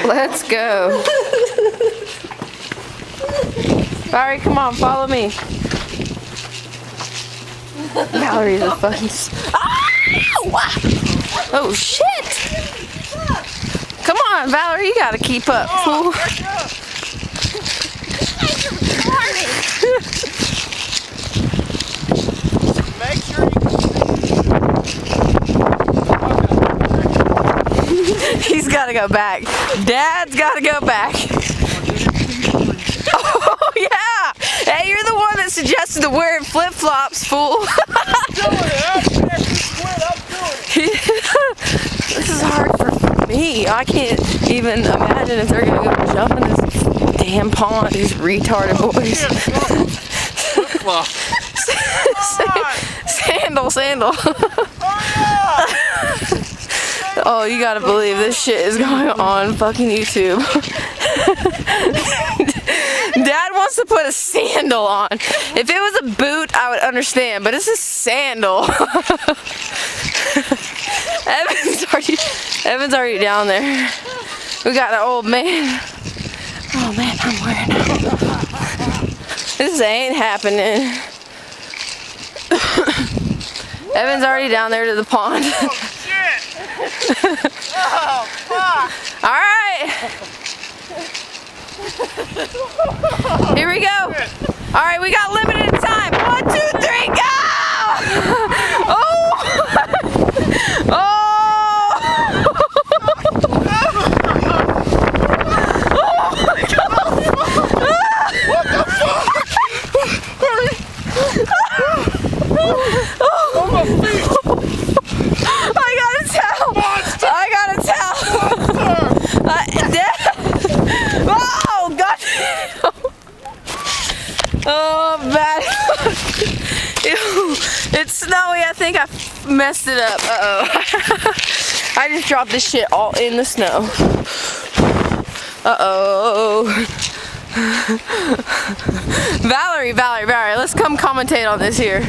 Let's go. Valerie, come on, follow me. Valerie's a fucking... Oh, shit! Come on, Valerie, you gotta keep up, fool. Make sure you can see. He's gotta go back. Dad's gotta go back. Oh, yeah! Hey, you're the one that suggested to wear flip-flops, fool. This is hard for me. I can't even imagine if they're gonna go jump in this damn pond, these retarded boys. Sandal. Oh, you gotta believe this shit is going on fucking YouTube. Dad wants to put a sandal on. If it was a boot, I would understand, but it's a sandal. Evan's already down there. We got an old man. Oh man, I'm wearing out. This ain't happening. Evan's already down there to the pond. Oh, shit! Oh, fuck! Alright. Here we go. Alright, we got limited time. 1, 2, 3, go! Oh! Oh! Oh, bad. Ew. It's snowy. I think I messed it up. Uh-oh. I just dropped this shit all in the snow. Uh-oh. Valerie, let's come commentate on this here.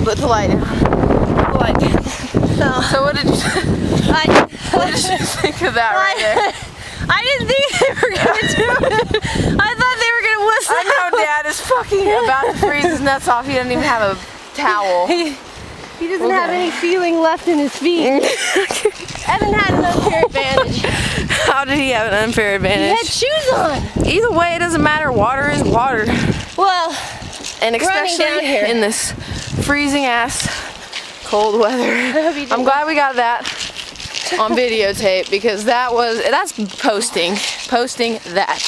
Put the light down. Put the light down. So what did you think of that right there? I didn't think they were gonna do it. I thought they were gonna whistle. I know Dad is fucking about to freeze his nuts off. He doesn't even have a towel. He doesn't have any feeling left in his feet. Evan had an unfair advantage. How did he have an unfair advantage? He had shoes on. Either way, it doesn't matter. Water is water. Well, and especially in this freezing ass cold weather. I'm glad we got that on videotape because that's posting that.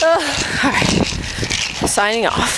All right, signing off.